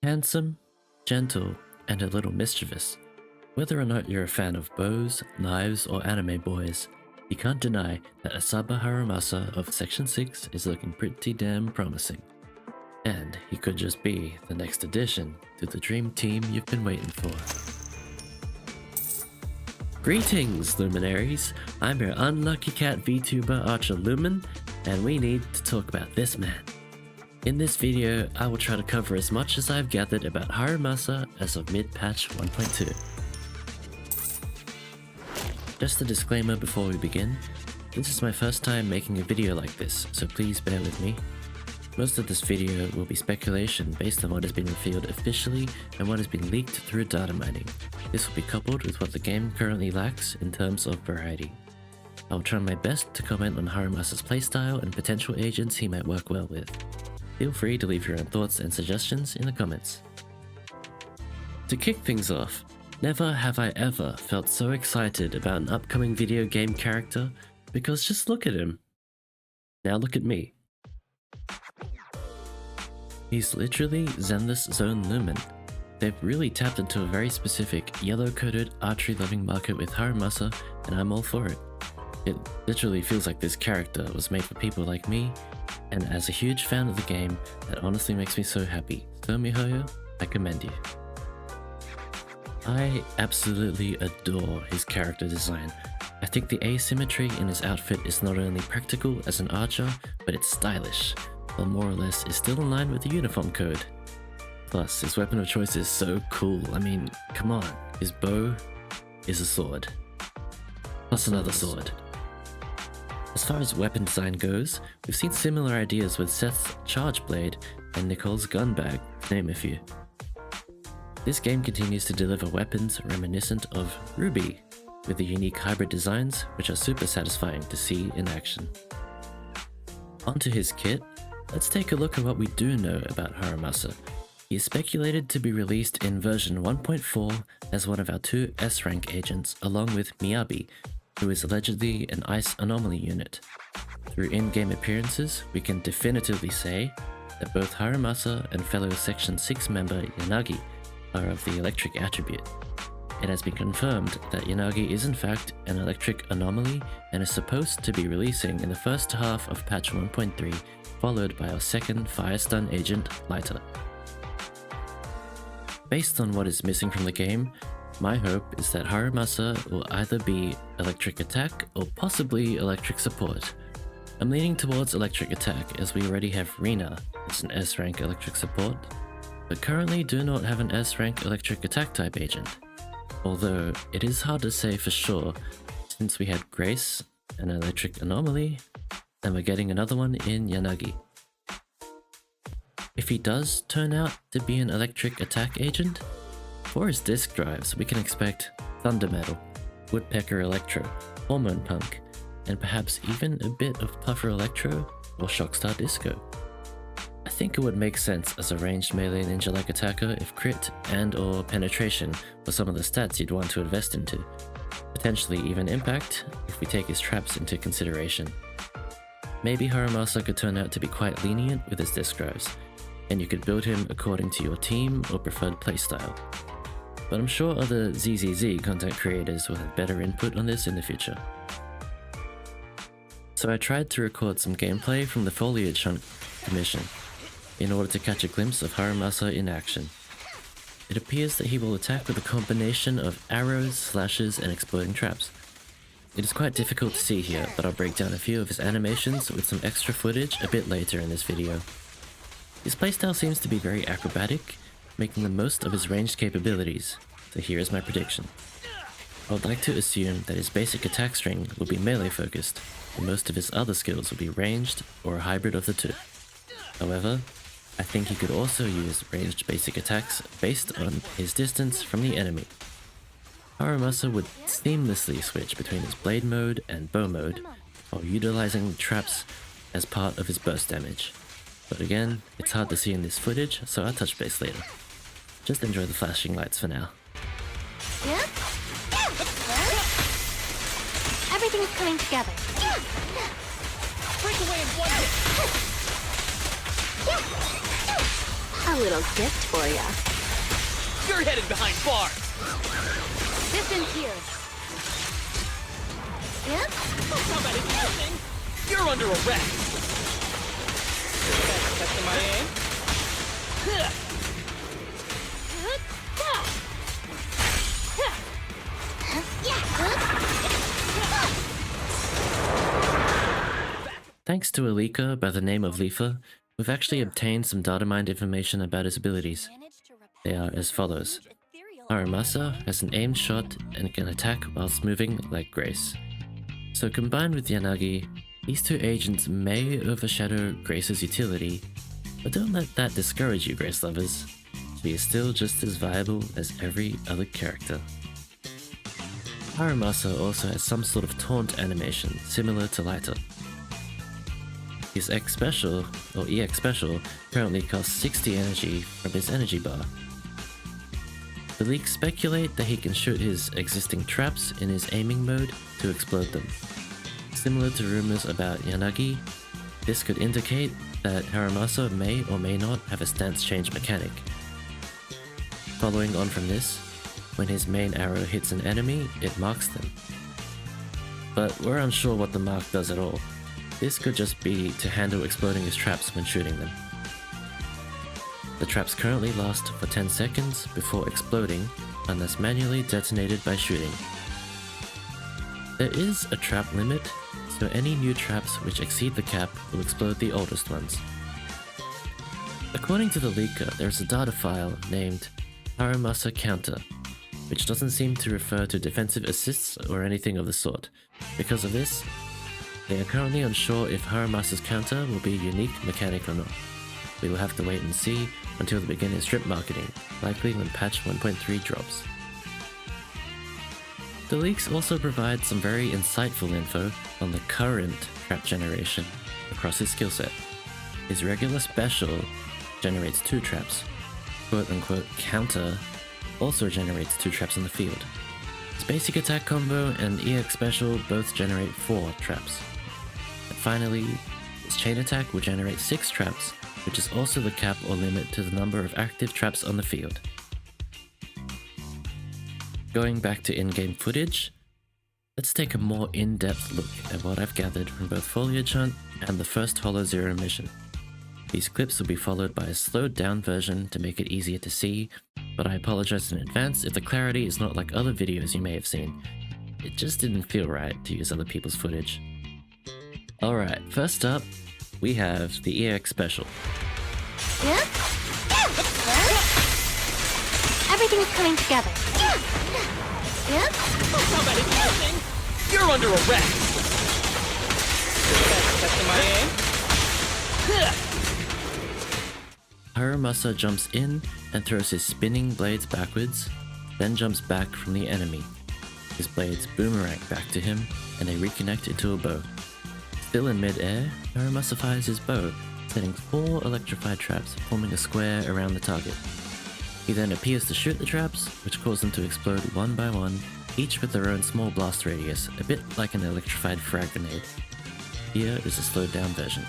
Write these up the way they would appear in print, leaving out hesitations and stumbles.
Handsome, gentle, and a little mischievous. Whether or not you're a fan of bows, knives, or anime boys, you can't deny that Asaba Harumasa of Section 6 is looking pretty damn promising. And he could just be the next addition to the dream team you've been waiting for. Greetings, LumenDArius! I'm your unlucky cat VTuber Archer Lumen, and we need to talk about this man. In this video, I will try to cover as much as I've gathered about Harumasa as of mid-patch 1.2. Just a disclaimer before we begin, this is my first time making a video like this, so please bear with me. Most of this video will be speculation based on what has been revealed officially and what has been leaked through data mining. This will be coupled with what the game currently lacks in terms of variety. I will try my best to comment on Harumasa's playstyle and potential agents he might work well with. Feel free to leave your own thoughts and suggestions in the comments. To kick things off, never have I ever felt so excited about an upcoming video game character, because just look at him. Now look at me. He's literally Zenless Zone Lumen. They've really tapped into a very specific, yellow-coated, archery-loving market with Harumasa, and I'm all for it. It literally feels like this character was made for people like me, and as a huge fan of the game, that honestly makes me so happy. So miHoyo, I commend you. I absolutely adore his character design. I think the asymmetry in his outfit is not only practical as an archer, but it's stylish, while more or less is still in line with the uniform code. Plus, his weapon of choice is so cool. I mean, come on, his bow is a sword. Plus another sword. As far as weapon design goes, we've seen similar ideas with Seth's Charge Blade and Nicole's Gun Bag, to name a few. This game continues to deliver weapons reminiscent of Ruby, with the unique hybrid designs which are super satisfying to see in action. Onto his kit, let's take a look at what we do know about Harumasa. He is speculated to be released in version 1.4 as one of our two S-rank agents, along with Miyabi, who is allegedly an ice anomaly unit. Through in-game appearances, we can definitively say that both Harumasa and fellow Section 6 member Yanagi are of the electric attribute. It has been confirmed that Yanagi is in fact an electric anomaly and is supposed to be releasing in the first half of patch 1.3, followed by our second Fire Stun agent, Lighter. Based on what is missing from the game, my hope is that Harumasa will either be electric attack or possibly electric support. I'm leaning towards electric attack as we already have Rina as an S-rank electric support, but currently do not have an S-rank electric attack type agent. Although it is hard to say for sure since we had Grace, an electric anomaly, and we're getting another one in Yanagi. If he does turn out to be an electric attack agent, for his disc drives we can expect Thunder Metal, Woodpecker Electro, Hormone Punk, and perhaps even a bit of Puffer Electro or Shockstar Disco. I think it would make sense as a ranged melee ninja-like attacker if crit and or penetration were some of the stats you'd want to invest into, potentially even impact if we take his traps into consideration. Maybe Harumasa could turn out to be quite lenient with his disc drives, and you could build him according to your team or preferred playstyle. But I'm sure other ZZZ content creators will have better input on this in the future. So I tried to record some gameplay from the Foliage Hunt commission in order to catch a glimpse of Harumasa in action. It appears that he will attack with a combination of arrows, slashes, and exploding traps. It is quite difficult to see here, but I'll break down a few of his animations with some extra footage a bit later in this video. His playstyle seems to be very acrobatic, making the most of his ranged capabilities, so here is my prediction. I would like to assume that his basic attack string will be melee focused, and most of his other skills will be ranged or a hybrid of the two. However, I think he could also use ranged basic attacks based on his distance from the enemy. Harumasa would seamlessly switch between his blade mode and bow mode, while utilizing traps as part of his burst damage. But again, it's hard to see in this footage, so I'll touch base later. Just enjoy the flashing lights for now. Yeah? Everything's coming together. Break away in one hit. A little gift for ya. You're headed behind bars! Distance here. Yep. Combat is missing! You're under arrest! Testing my aim. Thanks to a leaker by the name of Leafer, we've actually obtained some data mined information about his abilities. They are as follows. Harumasa has an aimed shot and can attack whilst moving like Grace. So combined with Yanagi, these two agents may overshadow Grace's utility, but don't let that discourage you, Grace lovers. She is still just as viable as every other character. Harumasa also has some sort of taunt animation similar to Lighter. His X special, or EX special, currently costs 60 energy from his energy bar. The leaks speculate that he can shoot his existing traps in his aiming mode to explode them. Similar to rumors about Yanagi, this could indicate that Harumasa may or may not have a stance change mechanic. Following on from this, when his main arrow hits an enemy, it marks them. But we're unsure what the mark does at all. This could just be to handle exploding his traps when shooting them. The traps currently last for 10 seconds before exploding unless manually detonated by shooting. There is a trap limit, so any new traps which exceed the cap will explode the oldest ones. According to the leaker, there is a data file named Harumasa Counter, which doesn't seem to refer to defensive assists or anything of the sort. Because of this, they are currently unsure if Harumasa's counter will be a unique mechanic or not. We will have to wait and see until the beginning strip marketing, likely when patch 1.3 drops. The leaks also provide some very insightful info on the current trap generation across his skill set. His regular special generates 2 traps. Quote-unquote counter also generates 2 traps on the field. His basic attack combo and EX special both generate 4 traps. And finally, his chain attack will generate 6 traps, which is also the cap or limit to the number of active traps on the field. Going back to in-game footage, let's take a more in-depth look at what I've gathered from both Foliage Hunt and the first Holo Zero mission. These clips will be followed by a slowed down version to make it easier to see, but I apologize in advance if the clarity is not like other videos you may have seen. It just didn't feel right to use other people's footage. Alright, first up, we have the EX special. Yep. Everything's coming together. Yep. Combat is missing! You're under arrest! Testing my aim. Harumasa jumps in and throws his spinning blades backwards, then jumps back from the enemy. His blades boomerang back to him, and they reconnect into a bow. Still in mid-air, Harumasa fires his bow, setting 4 electrified traps, forming a square around the target. He then appears to shoot the traps, which cause them to explode one by one, each with their own small blast radius, a bit like an electrified frag grenade. Here is a slowed down version.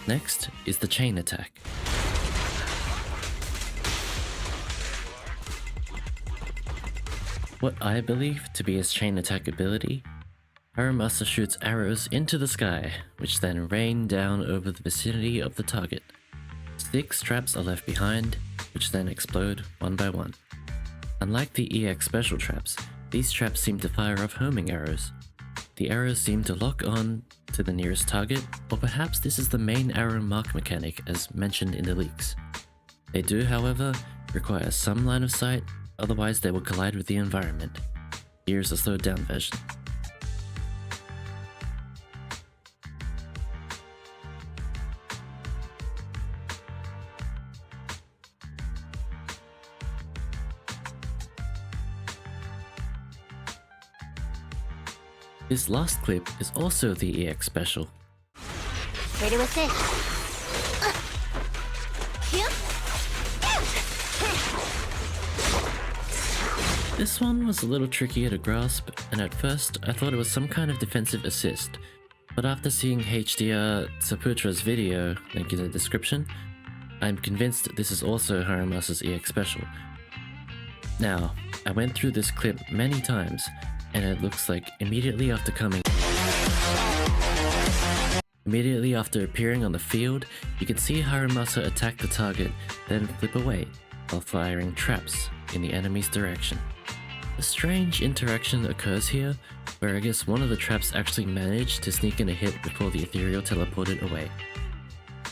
Next is the chain attack. What I believe to be his chain attack ability, Harumasa shoots arrows into the sky, which then rain down over the vicinity of the target. 6 traps are left behind, which then explode one by one. Unlike the EX special traps, these traps seem to fire off homing arrows. the arrows seem to lock on to the nearest target, or perhaps this is the main arrow mark mechanic as mentioned in the leaks. They do, however, require some line of sight, otherwise they will collide with the environment. Here's a slowed down version. This last clip is also the EX special. Ready with this. Yep. This one was a little trickier to grasp, and at first I thought it was some kind of defensive assist, but after seeing HDRSaputra's video, link in the description, I'm convinced this is also Harumasa's EX special. Now, I went through this clip many times, and it looks like immediately after appearing on the field, you can see Harumasa attack the target, then flip away, while firing traps in the enemy's direction. A strange interaction occurs here, where I guess one of the traps actually managed to sneak in a hit before the ethereal teleported away.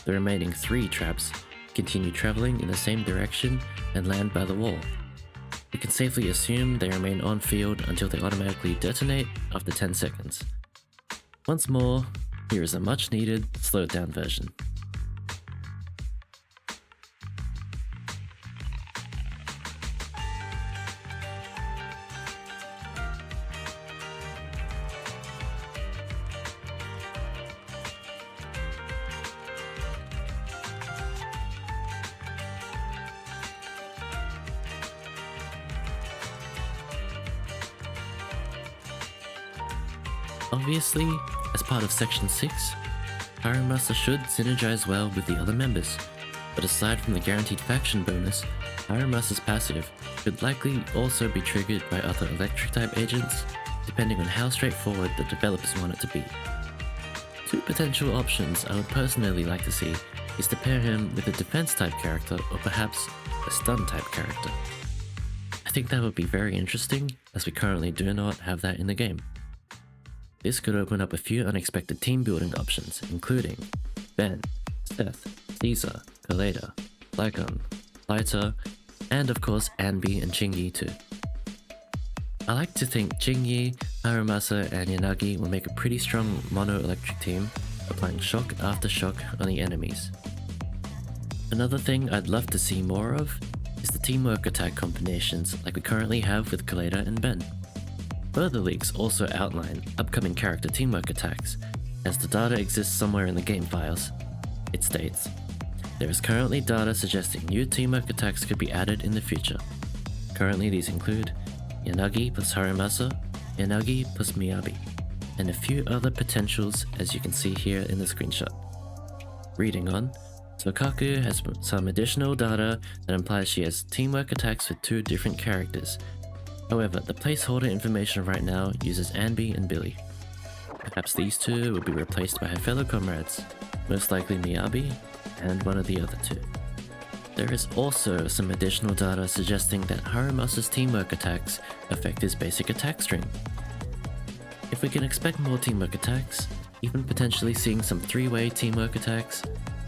The remaining 3 traps continue traveling in the same direction and land by the wall. We can safely assume they remain on field until they automatically detonate after 10 seconds. Once more, here is a much needed slowed down version. Obviously, as part of Section 6, Harumasa should synergize well with the other members, but aside from the guaranteed faction bonus, Harumasa's passive could likely also be triggered by other electric type agents, depending on how straightforward the developers want it to be. 2 potential options I would personally like to see is to pair him with a defense type character or perhaps a stun type character. I think that would be very interesting, as we currently do not have that in the game. This could open up a few unexpected team building options, including Ben, Seth, Caesar, Kaleda, Lygon, Lighter, and of course H.A.N.D and Chingy too. I like to think Chingy, Harumasa, and Yanagi will make a pretty strong mono-electric team, applying shock after shock on the enemies. Another thing I'd love to see more of is the teamwork attack combinations like we currently have with Kaleda and Ben. Further leaks also outline upcoming character teamwork attacks, as the data exists somewhere in the game files. It states, there is currently data suggesting new teamwork attacks could be added in the future. Currently these include Yanagi plus Harumasa, Yanagi plus Miyabi, and a few other potentials as you can see here in the screenshot. Reading on, Sokaku has some additional data that implies she has teamwork attacks with 2 different characters. However, the placeholder information right now uses H.A.N.D and Billy. Perhaps these 2 will be replaced by her fellow comrades, most likely Miyabi and one of the other 2. There is also some additional data suggesting that Harumasa's teamwork attacks affect his basic attack string. If we can expect more teamwork attacks, even potentially seeing some 3-way teamwork attacks,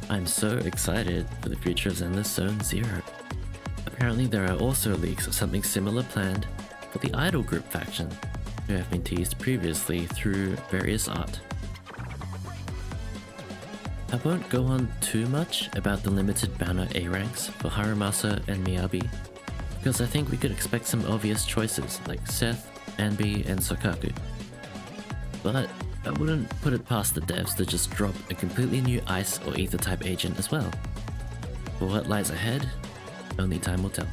I'm so excited for the future of Zenless Zone 0. Apparently there are also leaks of something similar planned for the Idol Group faction, who have been teased previously through various art. I won't go on too much about the limited banner A ranks for Harumasa and Miyabi, because I think we could expect some obvious choices like Seth, H.A.N.D and Sokaku. But I wouldn't put it past the devs to just drop a completely new Ice or Ether type agent as well. For what lies ahead, only time will tell.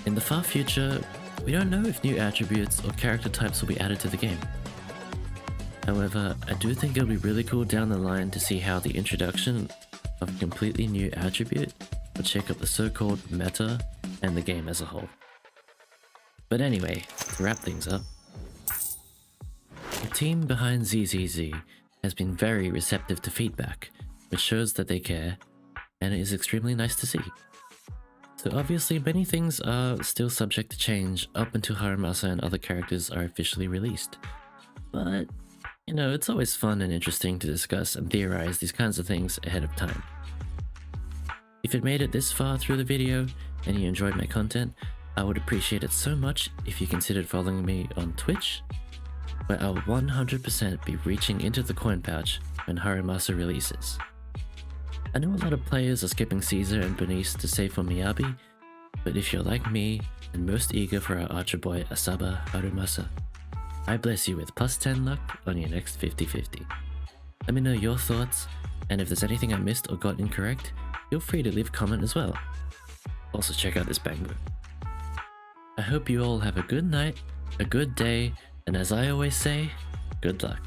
In the far future, we don't know if new attributes or character types will be added to the game. However, I do think it'll be really cool down the line to see how the introduction of a completely new attribute would shake up the so-called meta and the game as a whole. But anyway, to wrap things up, the team behind ZZZ has been very receptive to feedback, which shows that they care, and it is extremely nice to see. So obviously many things are still subject to change up until Harumasa and other characters are officially released. but you know, it's always fun and interesting to discuss and theorize these kinds of things ahead of time. If you made it this far through the video and you enjoyed my content, I would appreciate it so much if you considered following me on Twitch, where I'll 100% be reaching into the coin pouch when Harumasa releases. I know a lot of players are skipping Caesar and Bernice to save for Miyabi, but if you're like me and most eager for our archer boy Asaba Harumasa, I bless you with plus 10 luck on your next 50-50. Let me know your thoughts, and if there's anything I missed or got incorrect, feel free to leave a comment as well. Also check out this bango. I hope you all have a good night, a good day, and as I always say, good luck.